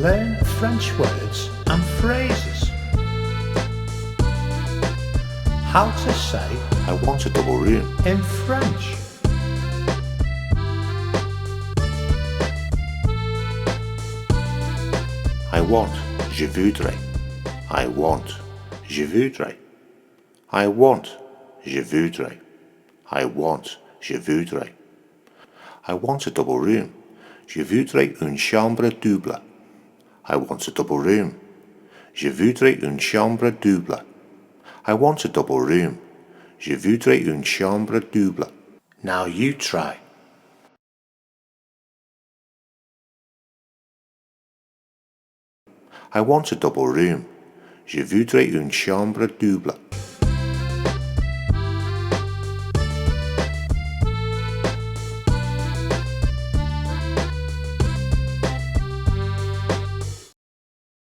Learn French words and phrases. How to say I want a double room. in French. I want, je voudrais. I want, je voudrais. I want, je voudrais. I want, je voudrais. I want a double room. Je voudrais une chambre double. I want a double room. Je voudrais une chambre double. I want a double room. Je voudrais une chambre double. Now you try. I want a double room. Je voudrais une chambre double.